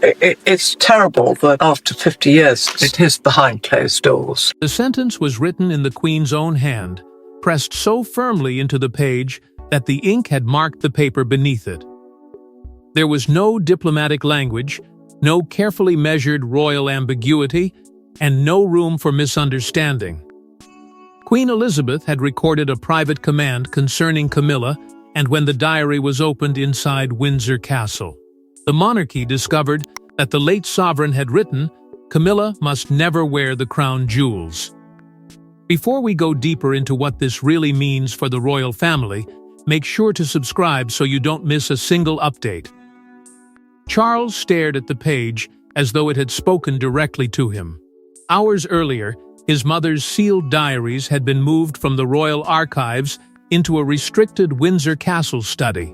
It's terrible that after 50 years it is behind closed doors. The sentence was written in the Queen's own hand, pressed so firmly into the page that the ink had marked the paper beneath it. There was no diplomatic language, no carefully measured royal ambiguity, and no room for misunderstanding. Queen Elizabeth had recorded a private command concerning Camilla, and when the diary was opened inside Windsor Castle, the monarchy discovered that the late sovereign had written, "Camilla must never wear the crown jewels." Before we go deeper into what this really means for the royal family, make sure to subscribe so you don't miss a single update. Charles stared at the page as though it had spoken directly to him. Hours earlier, his mother's sealed diaries had been moved from the royal archives into a restricted Windsor Castle study,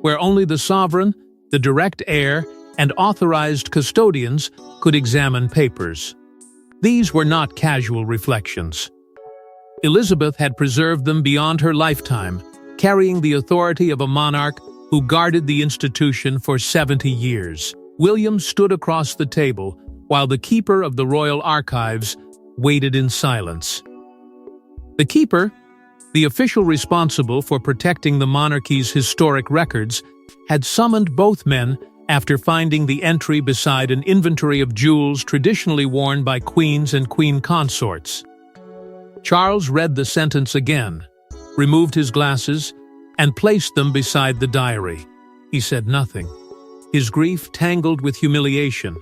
where only the sovereign, the direct heir, and authorized custodians could examine papers. These were not casual reflections. Elizabeth had preserved them beyond her lifetime, carrying the authority of a monarch who guarded the institution for 70 years. William stood across the table, while the keeper of the royal archives waited in silence. The keeper, the official responsible for protecting the monarchy's historic records, had summoned both men after finding the entry beside an inventory of jewels traditionally worn by queens and queen consorts. Charles read the sentence again, removed his glasses, and placed them beside the diary. He said nothing, his grief tangled with humiliation,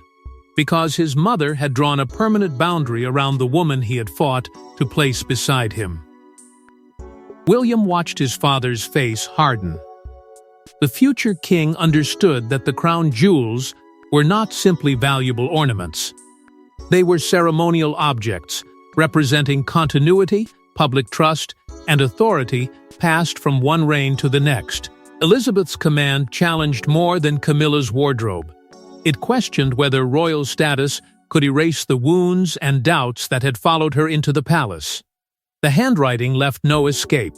because his mother had drawn a permanent boundary around the woman he had fought to place beside him. William watched his father's face harden. The future king understood that the crown jewels were not simply valuable ornaments. They were ceremonial objects, representing continuity, public trust, and authority passed from one reign to the next. Elizabeth's command challenged more than Camilla's wardrobe. It questioned whether royal status could erase the wounds and doubts that had followed her into the palace. The handwriting left no escape.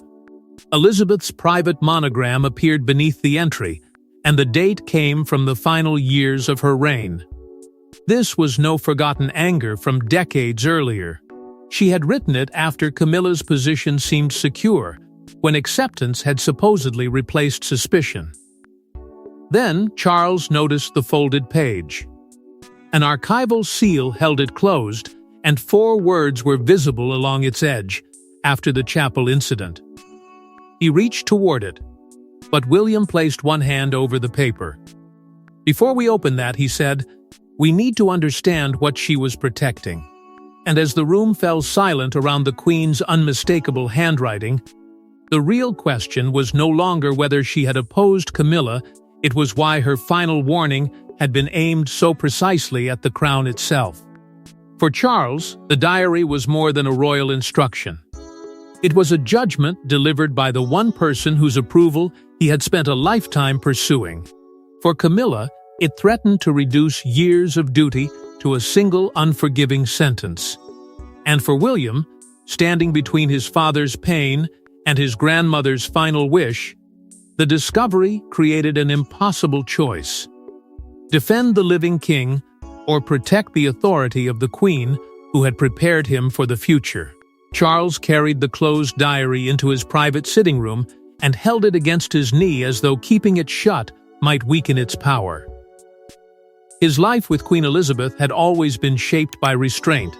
Elizabeth's private monogram appeared beneath the entry, and the date came from the final years of her reign. This was no forgotten anger from decades earlier. She had written it after Camilla's position seemed secure, when acceptance had supposedly replaced suspicion. Then Charles noticed the folded page. An archival seal held it closed, and 4 words were visible along its edge after the chapel incident. He reached toward it, but William placed one hand over the paper. "Before we open that," he said, "we need to understand what she was protecting." And as the room fell silent around the Queen's unmistakable handwriting, the real question was no longer whether she had opposed Camilla, it was why her final warning had been aimed so precisely at the crown itself. For Charles, the diary was more than a royal instruction. It was a judgment delivered by the one person whose approval he had spent a lifetime pursuing. For Camilla, it threatened to reduce years of duty to a single unforgiving sentence. And for William, standing between his father's pain and his grandmother's final wish, the discovery created an impossible choice: defend the living king or protect the authority of the Queen who had prepared him for the future. Charles carried the closed diary into his private sitting room and held it against his knee as though keeping it shut might weaken its power. His life with Queen Elizabeth had always been shaped by restraint.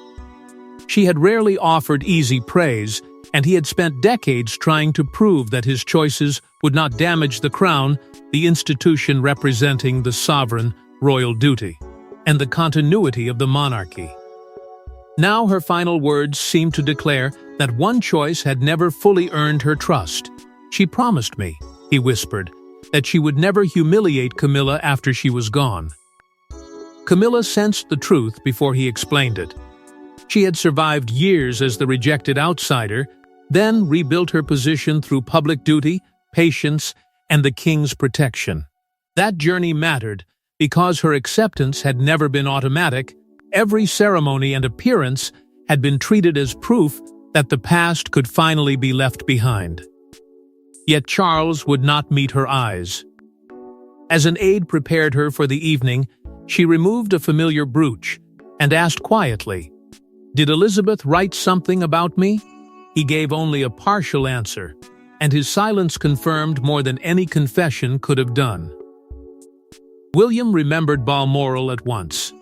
She had rarely offered easy praise, and he had spent decades trying to prove that his choices would not damage the crown, the institution representing the sovereign royal duty, and the continuity of the monarchy. Now her final words seemed to declare that one choice had never fully earned her trust. "She promised me," he whispered, "that she would never humiliate Camilla after she was gone." Camilla sensed the truth before he explained it. She had survived years as the rejected outsider, then rebuilt her position through public duty, patience, and the king's protection. That journey mattered because her acceptance had never been automatic. Every ceremony and appearance had been treated as proof that the past could finally be left behind. Yet Charles would not meet her eyes. As an aide prepared her for the evening, She removed a familiar brooch and asked quietly, "Did Elizabeth write something about me?" He gave only a partial answer, and his silence confirmed more than any confession could have done. William remembered Balmoral at once.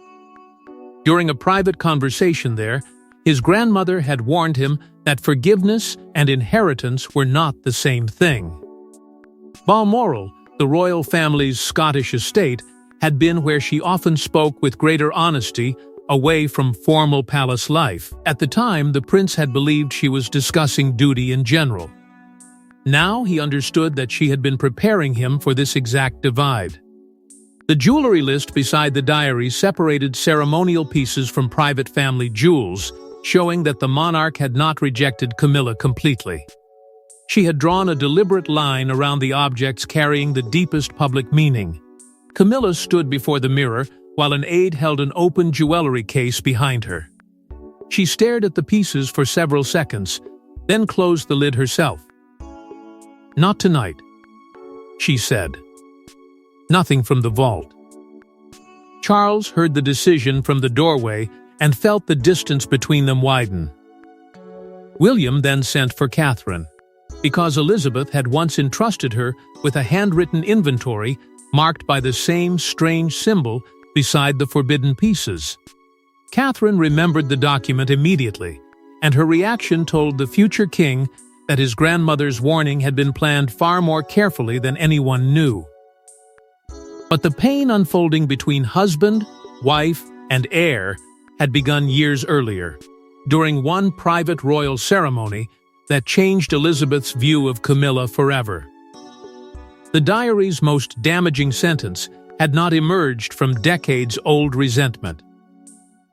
During a private conversation there, his grandmother had warned him that forgiveness and inheritance were not the same thing. Balmoral, the royal family's Scottish estate, had been where she often spoke with greater honesty, away from formal palace life. At the time, the prince had believed she was discussing duty in general. Now he understood that she had been preparing him for this exact divide. The jewelry list beside the diary separated ceremonial pieces from private family jewels, showing that the monarch had not rejected Camilla completely. She had drawn a deliberate line around the objects carrying the deepest public meaning. Camilla stood before the mirror, while an aide held an open jewelry case behind her. She stared at the pieces for several seconds, then closed the lid herself. "Not tonight," she said. "Nothing from the vault." Charles heard the decision from the doorway and felt the distance between them widen. William then sent for Catherine, because Elizabeth had once entrusted her with a handwritten inventory marked by the same strange symbol beside the forbidden pieces. Catherine remembered the document immediately, and her reaction told the future king that his grandmother's warning had been planned far more carefully than anyone knew. But the pain unfolding between husband, wife, and heir had begun years earlier, during one private royal ceremony that changed Elizabeth's view of Camilla forever. The diary's most damaging sentence had not emerged from decades-old resentment.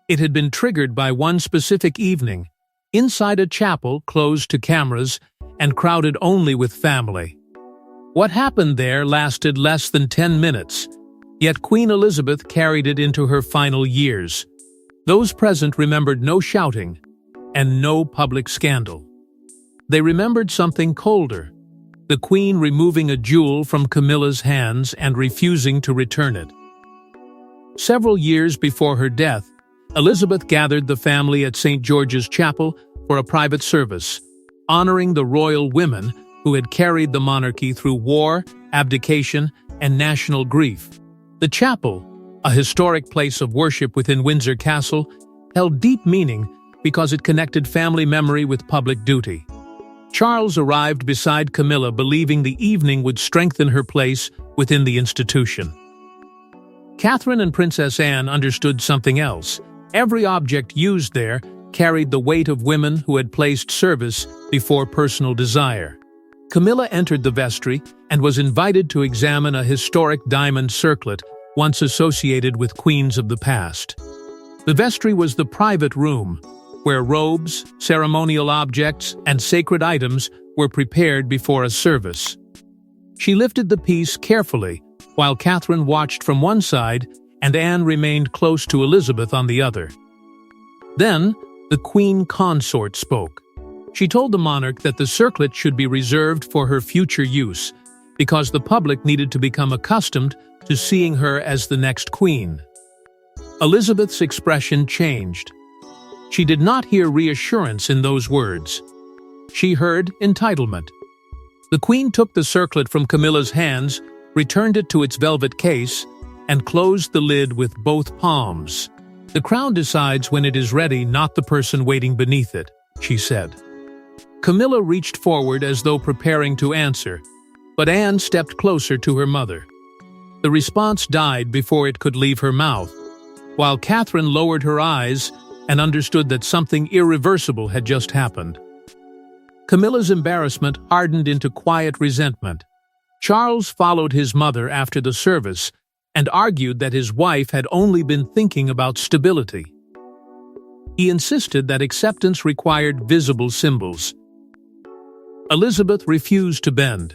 It had been triggered by one specific evening, inside a chapel closed to cameras and crowded only with family. What happened there lasted less than 10 minutes, yet Queen Elizabeth carried it into her final years. Those present remembered no shouting and no public scandal. They remembered something colder, the Queen removing a jewel from Camilla's hands and refusing to return it. Several years before her death, Elizabeth gathered the family at St. George's Chapel for a private service, honoring the royal women who had carried the monarchy through war, abdication, and national grief. The chapel, a historic place of worship within Windsor Castle, held deep meaning because it connected family memory with public duty. Charles arrived beside Camilla, believing the evening would strengthen her place within the institution. Catherine and Princess Anne understood something else. Every object used there carried the weight of women who had placed service before personal desire. Camilla entered the vestry and was invited to examine a historic diamond circlet once associated with queens of the past. The vestry was the private room, where robes, ceremonial objects, and sacred items were prepared before a service. She lifted the piece carefully, while Catherine watched from one side and Anne remained close to Elizabeth on the other. Then, the Queen Consort spoke. She told the monarch that the circlet should be reserved for her future use, because the public needed to become accustomed to seeing her as the next queen. Elizabeth's expression changed. She did not hear reassurance in those words. She heard entitlement. The Queen took the circlet from Camilla's hands, returned it to its velvet case, and closed the lid with both palms. "The crown decides when it is ready, not the person waiting beneath it," she said. Camilla reached forward as though preparing to answer, but Anne stepped closer to her mother. The response died before it could leave her mouth, while Catherine lowered her eyes and understood that something irreversible had just happened. Camilla's embarrassment hardened into quiet resentment. Charles followed his mother after the service and argued that his wife had only been thinking about stability. He insisted that acceptance required visible symbols. Elizabeth refused to bend.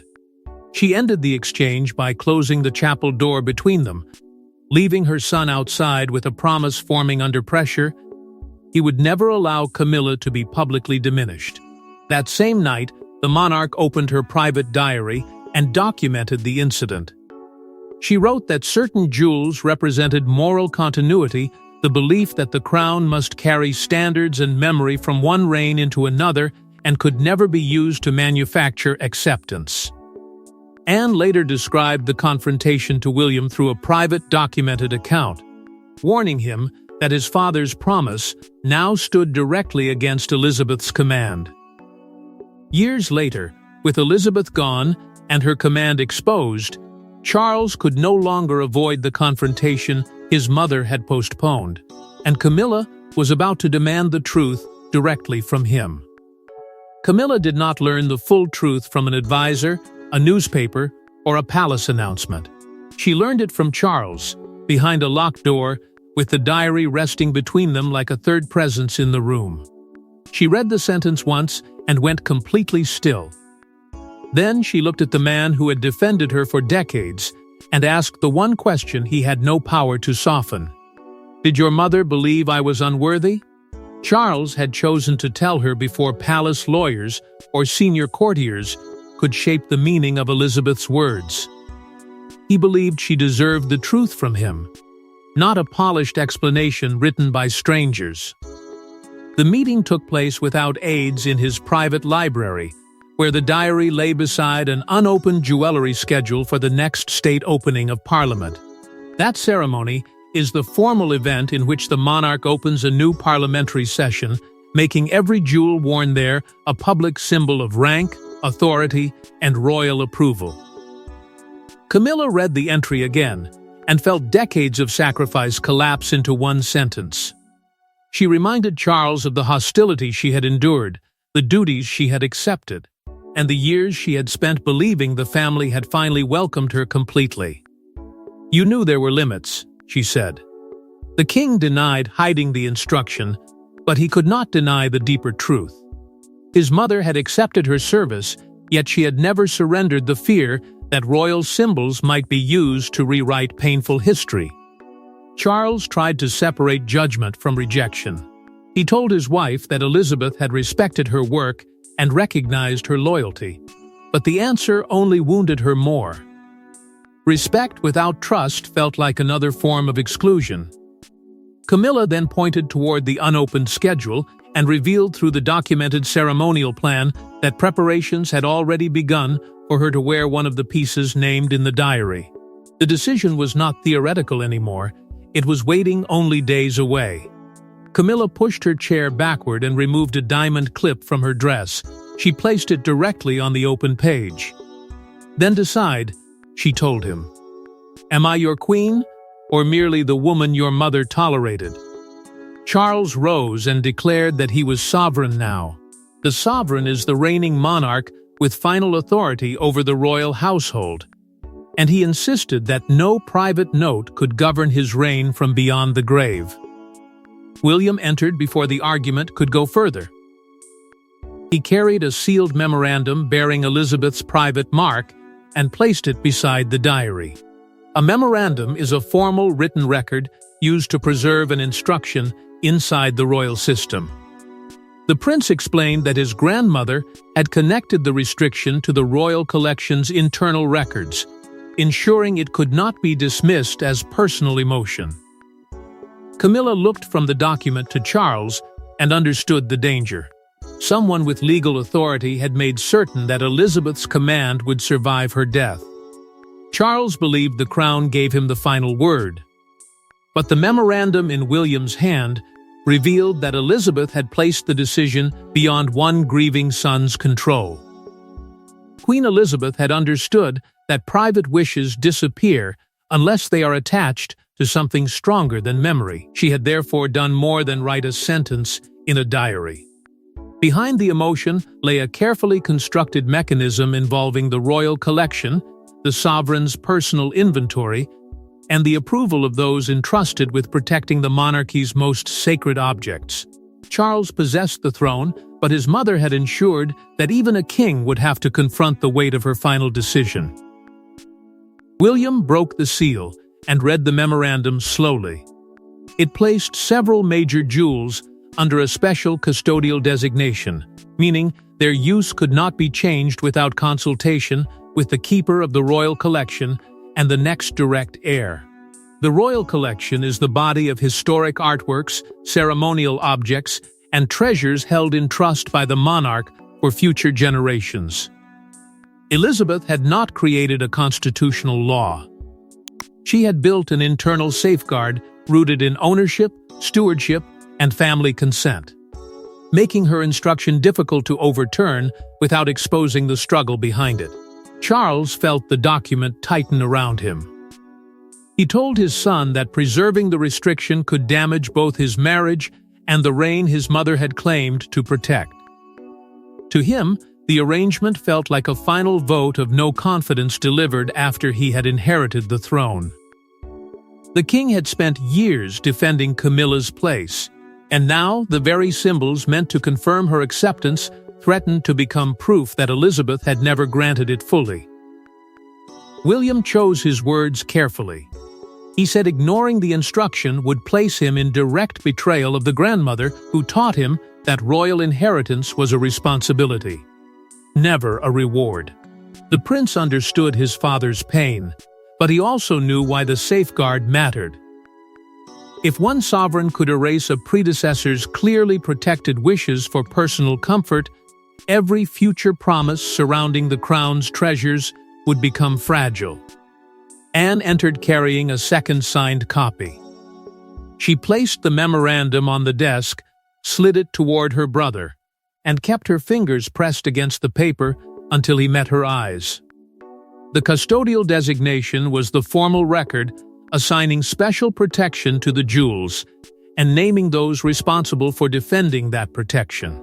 She ended the exchange by closing the chapel door between them, leaving her son outside with a promise forming under pressure. He would never allow Camilla to be publicly diminished. That same night, the monarch opened her private diary and documented the incident. She wrote that certain jewels represented moral continuity, the belief that the crown must carry standards and memory from one reign into another and could never be used to manufacture acceptance. Anne later described the confrontation to William through a private documented account, warning him that his father's promise now stood directly against Elizabeth's command. Years later, with Elizabeth gone and her command exposed, Charles could no longer avoid the confrontation his mother had postponed, and Camilla was about to demand the truth directly from him. Camilla did not learn the full truth from an advisor, a newspaper, or a palace announcement. She learned it from Charles, behind a locked door, with the diary resting between them like a third presence in the room. She read the sentence once and went completely still. Then she looked at the man who had defended her for decades and asked the one question he had no power to soften. "Did your mother believe I was unworthy?" Charles had chosen to tell her before palace lawyers or senior courtiers could shape the meaning of Elizabeth's words. He believed she deserved the truth from him, not a polished explanation written by strangers. The meeting took place without aides in his private library, where the diary lay beside an unopened jewelry schedule for the next state opening of Parliament. That ceremony is the formal event in which the monarch opens a new parliamentary session, making every jewel worn there a public symbol of rank, authority, and royal approval. Camilla read the entry again and felt decades of sacrifice collapse into one sentence. She reminded Charles of the hostility she had endured, the duties she had accepted, and the years she had spent believing the family had finally welcomed her completely. "You knew there were limits," she said. The king denied hiding the instruction, but he could not deny the deeper truth. His mother had accepted her service, yet she had never surrendered the fear that royal symbols might be used to rewrite painful history. Charles tried to separate judgment from rejection. He told his wife that Elizabeth had respected her work and recognized her loyalty, but the answer only wounded her more. Respect without trust felt like another form of exclusion. Camilla then pointed toward the unopened schedule and revealed through the documented ceremonial plan that preparations had already begun for her to wear one of the pieces named in the diary. The decision was not theoretical anymore, it was waiting only days away. Camilla pushed her chair backward and removed a diamond clip from her dress. She placed it directly on the open page. "Then decide," she told him. "Am I your queen, or merely the woman your mother tolerated?" Charles rose and declared that he was sovereign now. The sovereign is the reigning monarch with final authority over the royal household, and he insisted that no private note could govern his reign from beyond the grave. William entered before the argument could go further. He carried a sealed memorandum bearing Elizabeth's private mark and placed it beside the diary. A memorandum is a formal written record used to preserve an instruction inside the royal system. The prince explained that his grandmother had connected the restriction to the royal collection's internal records, ensuring it could not be dismissed as personal emotion. Camilla looked from the document to Charles and understood the danger. Someone with legal authority had made certain that Elizabeth's command would survive her death. Charles believed the crown gave him the final word. But the memorandum in William's hand revealed that Elizabeth had placed the decision beyond one grieving son's control. Queen Elizabeth had understood that private wishes disappear unless they are attached to something stronger than memory. She had therefore done more than write a sentence in a diary. Behind the emotion lay a carefully constructed mechanism involving the royal collection, the sovereign's personal inventory, and the approval of those entrusted with protecting the monarchy's most sacred objects. Charles possessed the throne, but his mother had ensured that even a king would have to confront the weight of her final decision. William broke the seal and read the memorandum slowly. It placed several major jewels under a special custodial designation, meaning their use could not be changed without consultation with the keeper of the royal collection and the next direct heir. The royal collection is the body of historic artworks, ceremonial objects, and treasures held in trust by the monarch for future generations. Elizabeth had not created a constitutional law. She had built an internal safeguard rooted in ownership, stewardship, and family consent, making her instruction difficult to overturn without exposing the struggle behind it. Charles felt the document tighten around him. He told his son that preserving the restriction could damage both his marriage and the reign his mother had claimed to protect. To him, the arrangement felt like a final vote of no confidence delivered after he had inherited the throne. The king had spent years defending Camilla's place, and now the very symbols meant to confirm her acceptance threatened to become proof that Elizabeth had never granted it fully. William chose his words carefully. He said ignoring the instruction would place him in direct betrayal of the grandmother who taught him that royal inheritance was a responsibility, never a reward. The prince understood his father's pain, but he also knew why the safeguard mattered. If one sovereign could erase a predecessor's clearly protected wishes for personal comfort, every future promise surrounding the crown's treasures would become fragile. Anne entered carrying a second signed copy. She placed the memorandum on the desk, slid it toward her brother, and kept her fingers pressed against the paper until he met her eyes. The custodial designation was the formal record assigning special protection to the jewels and naming those responsible for defending that protection.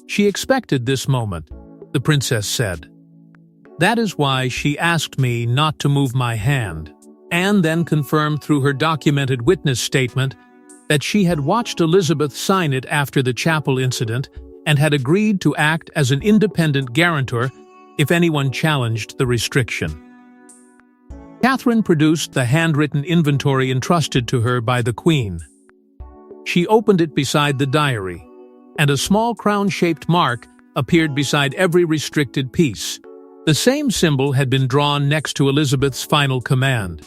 She expected this moment, the princess said. That is why she asked me not to move my hand. Anne then confirmed through her documented witness statement that she had watched Elizabeth sign it after the chapel incident and had agreed to act as an independent guarantor if anyone challenged the restriction. Catherine produced the handwritten inventory entrusted to her by the Queen. She opened it beside the diary, and a small crown-shaped mark appeared beside every restricted piece. The same symbol had been drawn next to Elizabeth's final command.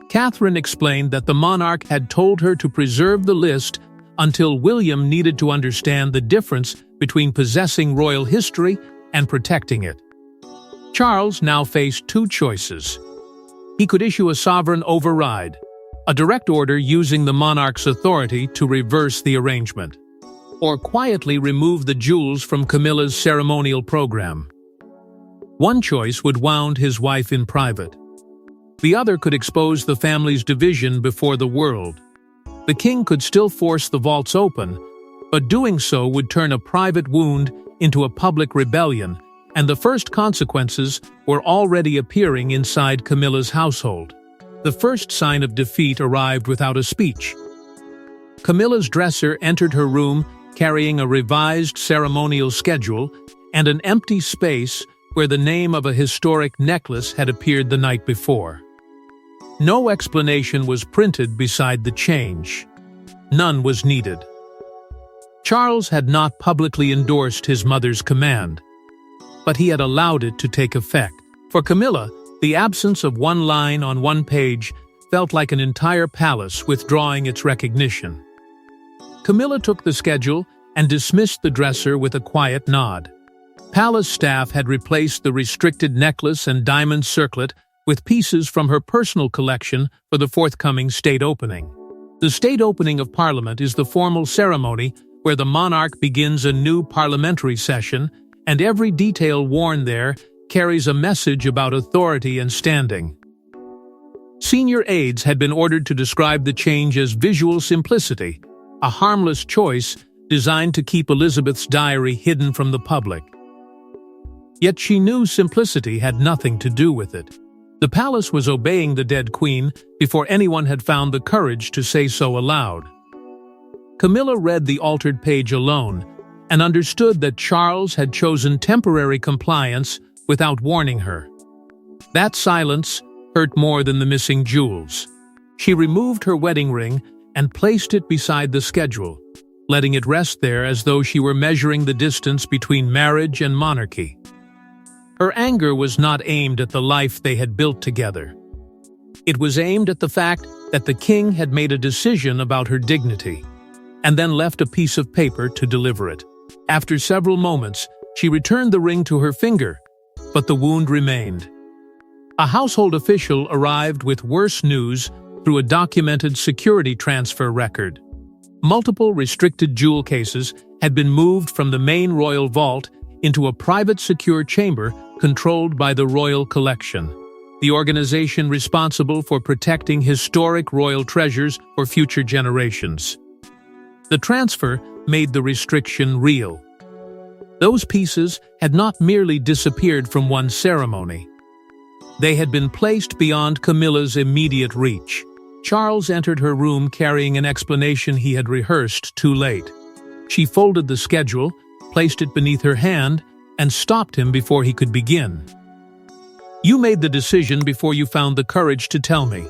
Catherine explained that the monarch had told her to preserve the list until William needed to understand the difference between possessing royal history and protecting it. Charles now faced two choices. He could issue a sovereign override, a direct order using the monarch's authority to reverse the arrangement, or quietly remove the jewels from Camilla's ceremonial program. One choice would wound his wife in private. The other could expose the family's division before the world. The king could still force the vaults open, but doing so would turn a private wound into a public rebellion, and the first consequences were already appearing inside Camilla's household. The first sign of defeat arrived without a speech. Camilla's dresser entered her room carrying a revised ceremonial schedule and an empty space where the name of a historic necklace had appeared the night before. No explanation was printed beside the change. None was needed. Charles had not publicly endorsed his mother's command, but he had allowed it to take effect. For Camilla, the absence of one line on one page felt like an entire palace withdrawing its recognition. Camilla took the schedule and dismissed the dresser with a quiet nod. Palace staff had replaced the restricted necklace and diamond circlet with pieces from her personal collection for the forthcoming state opening. The state opening of Parliament is the formal ceremony where the monarch begins a new parliamentary session, and every detail worn there carries a message about authority and standing. Senior aides had been ordered to describe the change as visual simplicity, a harmless choice designed to keep Elizabeth's diary hidden from the public. Yet she knew simplicity had nothing to do with it. The palace was obeying the dead queen before anyone had found the courage to say so aloud. Camilla read the altered page alone and understood that Charles had chosen temporary compliance without warning her. That silence hurt more than the missing jewels. She removed her wedding ring and placed it beside the schedule, letting it rest there as though she were measuring the distance between marriage and monarchy. Her anger was not aimed at the life they had built together. It was aimed at the fact that the king had made a decision about her dignity, and then left a piece of paper to deliver it. After several moments, she returned the ring to her finger, but the wound remained. A household official arrived with worse news through a documented security transfer record. Multiple restricted jewel cases had been moved from the main royal vault into a private secure chamber controlled by the Royal Collection, the organization responsible for protecting historic royal treasures for future generations. The transfer made the restriction real. Those pieces had not merely disappeared from one ceremony. They had been placed beyond Camilla's immediate reach. Charles entered her room carrying an explanation he had rehearsed too late. She folded the schedule, placed it beneath her hand, and stopped him before he could begin. "You made the decision before you found the courage to tell me."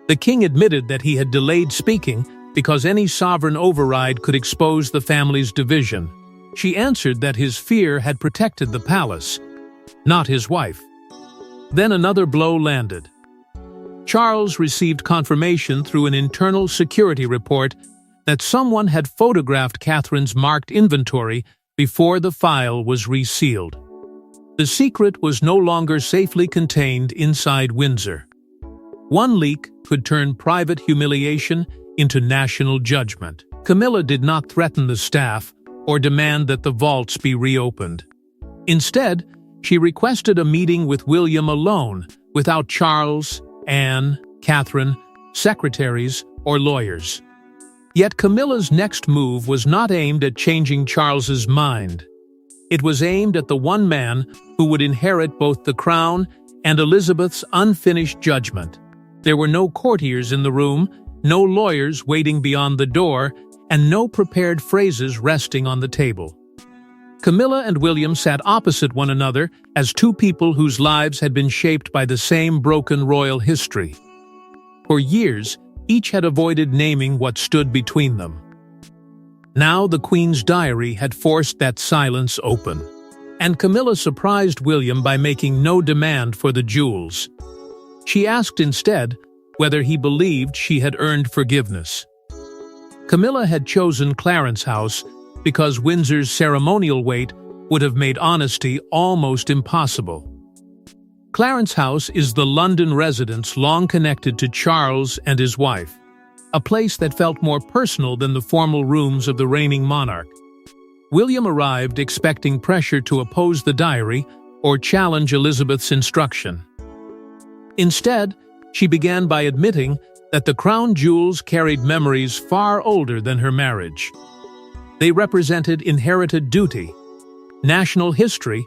The king admitted that he had delayed speaking because any sovereign override could expose the family's division. She answered that his fear had protected the palace, not his wife. Then another blow landed. Charles received confirmation through an internal security report that someone had photographed Catherine's marked inventory before the file was resealed. The secret was no longer safely contained inside Windsor. One leak could turn private humiliation into national judgment. Camilla did not threaten the staff or demand that the vaults be reopened. Instead, she requested a meeting with William alone, without Charles, Anne, Catherine, secretaries, or lawyers. Yet Camilla's next move was not aimed at changing Charles's mind. It was aimed at the one man who would inherit both the crown and Elizabeth's unfinished judgment. There were no courtiers in the room, no lawyers waiting beyond the door, and no prepared phrases resting on the table. Camilla and William sat opposite one another as two people whose lives had been shaped by the same broken royal history. For years, each had avoided naming what stood between them. Now the Queen's diary had forced that silence open, and Camilla surprised William by making no demand for the jewels. She asked instead whether he believed she had earned forgiveness. Camilla had chosen Clarence House because Windsor's ceremonial weight would have made honesty almost impossible. Clarence House is the London residence long connected to Charles and his wife, a place that felt more personal than the formal rooms of the reigning monarch. William arrived expecting pressure to oppose the diary or challenge Elizabeth's instruction. Instead, she began by admitting that the crown jewels carried memories far older than her marriage. They represented inherited duty, national history,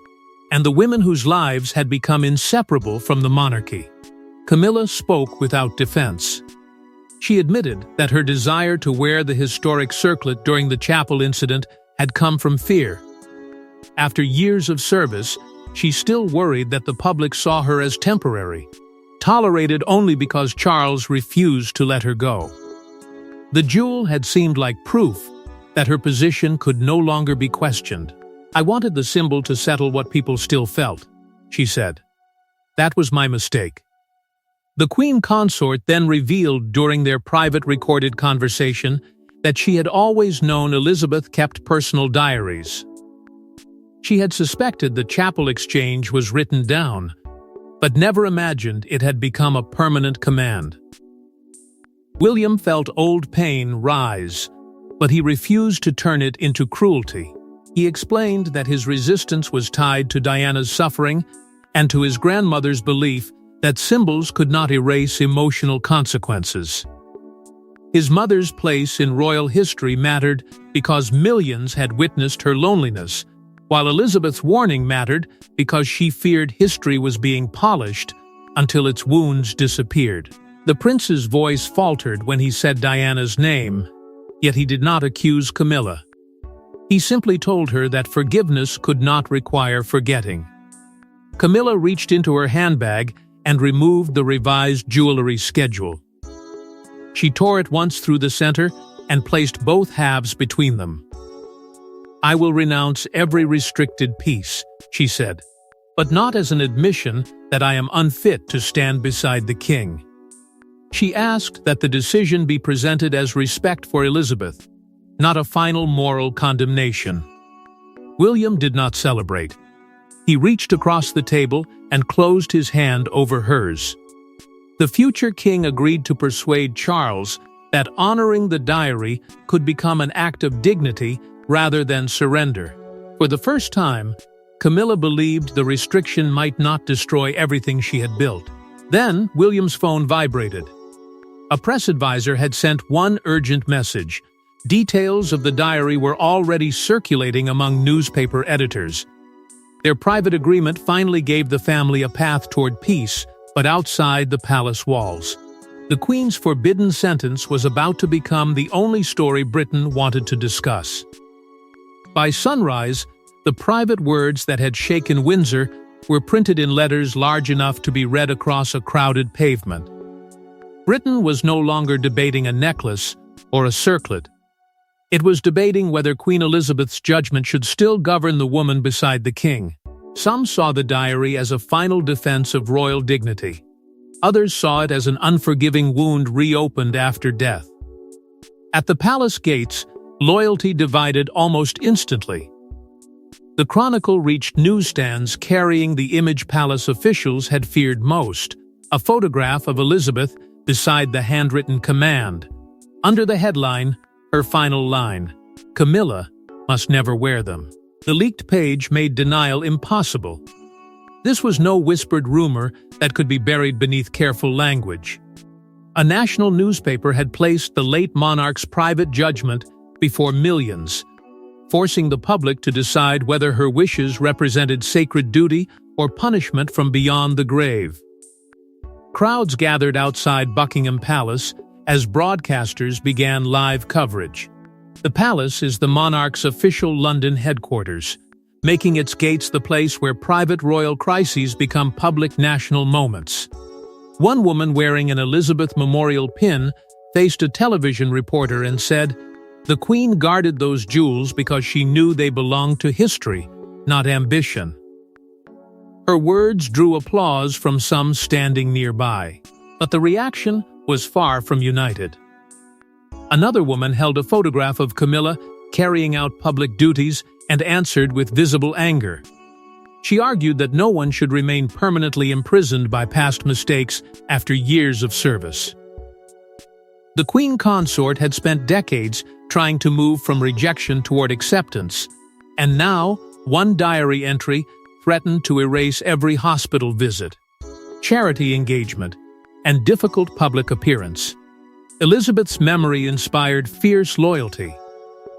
and the women whose lives had become inseparable from the monarchy. Camilla spoke without defense. She admitted that her desire to wear the historic circlet during the chapel incident had come from fear. After years of service, she still worried that the public saw her as temporary, tolerated only because Charles refused to let her go. The jewel had seemed like proof that her position could no longer be questioned. "I wanted the symbol to settle what people still felt," she said. "That was my mistake." The Queen Consort then revealed during their private recorded conversation that she had always known Elizabeth kept personal diaries. She had suspected the chapel exchange was written down, but never imagined it had become a permanent command. William felt old pain rise, but he refused to turn it into cruelty. He explained that his resistance was tied to Diana's suffering and to his grandmother's belief that symbols could not erase emotional consequences. His mother's place in royal history mattered because millions had witnessed her loneliness, while Elizabeth's warning mattered because she feared history was being polished until its wounds disappeared. The prince's voice faltered when he said Diana's name, yet he did not accuse Camilla. He simply told her that forgiveness could not require forgetting. Camilla reached into her handbag and removed the revised jewelry schedule. She tore it once through the center and placed both halves between them. "I will renounce every restricted piece," she said, "but not as an admission that I am unfit to stand beside the king." She asked that the decision be presented as respect for Elizabeth, not a final moral condemnation. William did not celebrate. He reached across the table and closed his hand over hers. The future king agreed to persuade Charles that honoring the diary could become an act of dignity rather than surrender. For the first time, Camilla believed the restriction might not destroy everything she had built. Then, William's phone vibrated. A press advisor had sent one urgent message. Details of the diary were already circulating among newspaper editors. Their private agreement finally gave the family a path toward peace, but outside the palace walls. The Queen's forbidden sentence was about to become the only story Britain wanted to discuss. By sunrise, the private words that had shaken Windsor were printed in letters large enough to be read across a crowded pavement. Britain was no longer debating a necklace or a circlet. It was debating whether Queen Elizabeth's judgment should still govern the woman beside the king. Some saw the diary as a final defense of royal dignity. Others saw it as an unforgiving wound reopened after death. At the palace gates, loyalty divided almost instantly. The Chronicle reached newsstands carrying the image palace officials had feared most, a photograph of Elizabeth beside the handwritten command. Under the headline, her final line, "Camilla must never wear them." The leaked page made denial impossible. This was no whispered rumor that could be buried beneath careful language. A national newspaper had placed the late monarch's private judgment before millions, forcing the public to decide whether her wishes represented sacred duty or punishment from beyond the grave. Crowds gathered outside Buckingham Palace as broadcasters began live coverage. The palace is the monarch's official London headquarters, making its gates the place where private royal crises become public national moments. One woman wearing an Elizabeth memorial pin faced a television reporter and said, "The Queen guarded those jewels because she knew they belonged to history, not ambition." Her words drew applause from some standing nearby, but the reaction was far from united. Another woman held a photograph of Camilla carrying out public duties and answered with visible anger. She argued that no one should remain permanently imprisoned by past mistakes after years of service. The Queen Consort had spent decades trying to move from rejection toward acceptance, and now one diary entry threatened to erase every hospital visit, charity engagement, and difficult public appearance. Elizabeth's memory inspired fierce loyalty,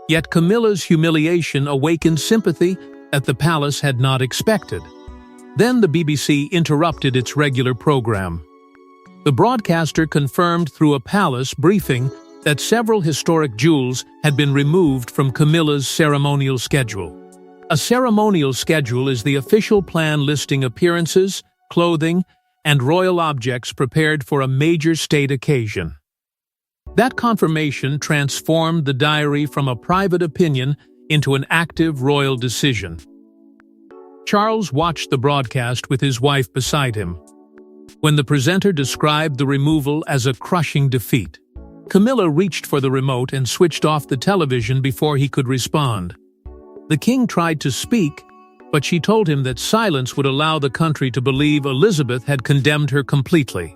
yet Camilla's humiliation awakened sympathy that the palace had not expected. Then the BBC interrupted its regular program. The broadcaster confirmed through a palace briefing that several historic jewels had been removed from Camilla's ceremonial schedule. A ceremonial schedule is the official plan listing appearances, clothing, and royal objects prepared for a major state occasion. That confirmation transformed the diary from a private opinion into an active royal decision. Charles watched the broadcast with his wife beside him. When the presenter described the removal as a crushing defeat, Camilla reached for the remote and switched off the television before he could respond. The king tried to speak, but she told him that silence would allow the country to believe Elizabeth had condemned her completely.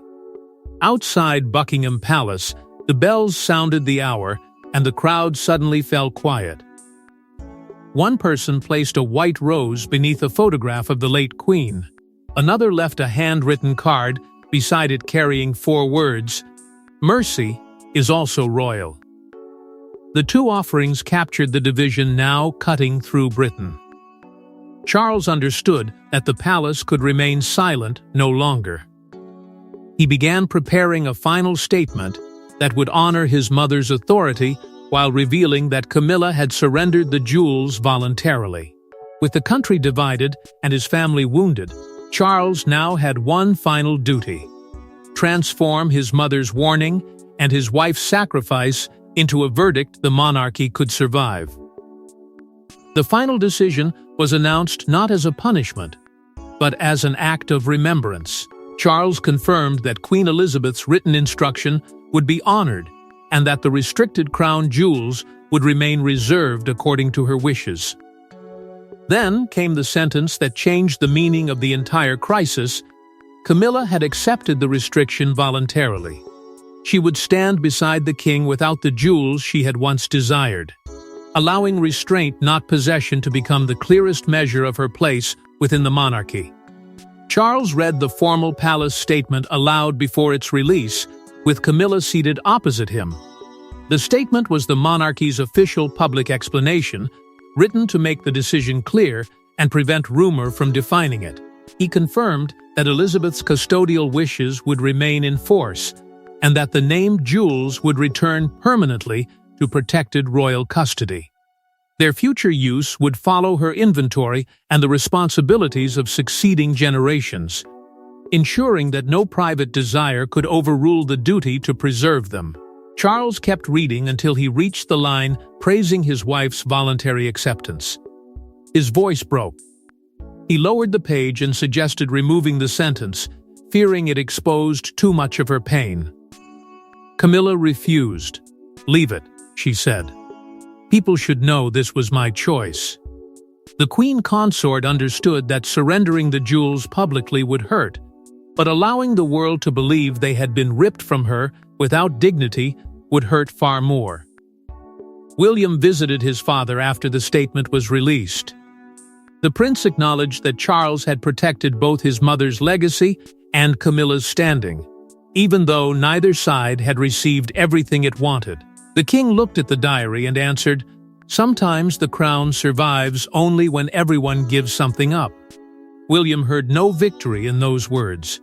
Outside Buckingham Palace, the bells sounded the hour, and the crowd suddenly fell quiet. One person placed a white rose beneath a photograph of the late Queen. Another left a handwritten card, beside it carrying 4 words, "Mercy is also royal." The two offerings captured the division now cutting through Britain. Charles understood that the palace could remain silent no longer. He began preparing a final statement that would honor his mother's authority while revealing that Camilla had surrendered the jewels voluntarily. With the country divided and his family wounded, Charles now had one final duty: transform his mother's warning and his wife's sacrifice into a verdict the monarchy could survive. The final decision was announced not as a punishment, but as an act of remembrance. Charles confirmed that Queen Elizabeth's written instruction would be honored and that the restricted crown jewels would remain reserved according to her wishes. Then came the sentence that changed the meaning of the entire crisis. Camilla had accepted the restriction voluntarily. She would stand beside the king without the jewels she had once desired, allowing restraint, not possession, to become the clearest measure of her place within the monarchy. Charles read the formal palace statement aloud before its release, with Camilla seated opposite him. The statement was the monarchy's official public explanation, written to make the decision clear and prevent rumor from defining it. He confirmed that Elizabeth's custodial wishes would remain in force and that the named jewels would return permanently to protected royal custody. Their future use would follow her inventory and the responsibilities of succeeding generations, ensuring that no private desire could overrule the duty to preserve them. Charles kept reading until he reached the line praising his wife's voluntary acceptance. His voice broke. He lowered the page and suggested removing the sentence, fearing it exposed too much of her pain. Camilla refused. "Leave it," she said. "People should know this was my choice." The queen consort understood that surrendering the jewels publicly would hurt, but allowing the world to believe they had been ripped from her without dignity would hurt far more. William visited his father after the statement was released. The prince acknowledged that Charles had protected both his mother's legacy and Camilla's standing, even though neither side had received everything it wanted. The king looked at the diary and answered, "Sometimes the crown survives only when everyone gives something up." William heard no victory in those words,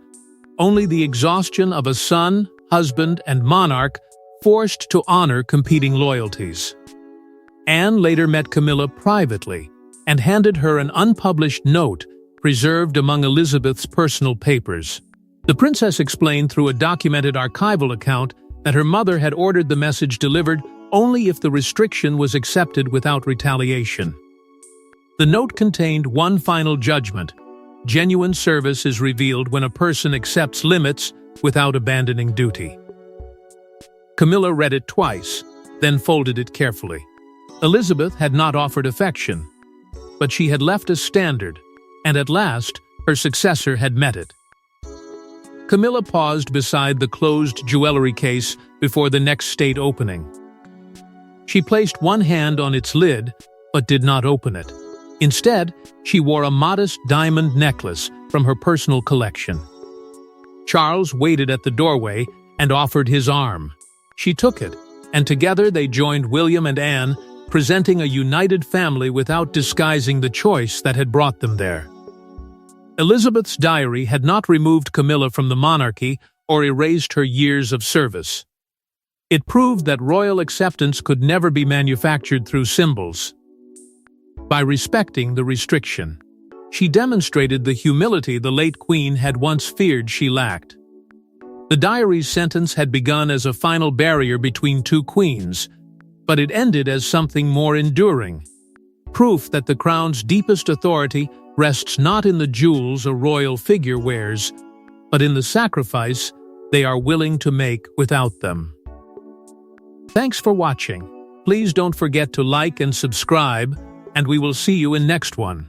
only the exhaustion of a son, husband, and monarch forced to honor competing loyalties. Anne later met Camilla privately and handed her an unpublished note preserved among Elizabeth's personal papers. The princess explained through a documented archival account that her mother had ordered the message delivered only if the restriction was accepted without retaliation. The note contained one final judgment: genuine service is revealed when a person accepts limits without abandoning duty. Camilla read it twice, then folded it carefully. Elizabeth had not offered affection, but she had left a standard, and at last her successor had met it. Camilla paused beside the closed jewelry case before the next state opening. She placed one hand on its lid, but did not open it. Instead, she wore a modest diamond necklace from her personal collection. Charles waited at the doorway and offered his arm. She took it, and together they joined William and Anne, presenting a united family without disguising the choice that had brought them there. Elizabeth's diary had not removed Camilla from the monarchy or erased her years of service. It proved that royal acceptance could never be manufactured through symbols. By respecting the restriction, she demonstrated the humility the late queen had once feared she lacked. The diary's sentence had begun as a final barrier between two queens, but it ended as something more enduring, proof that the crown's deepest authority rests not in the jewels a royal figure wears, but in the sacrifice they are willing to make without them. Thanks for watching. Please don't forget to like and subscribe, and we will see you in next one.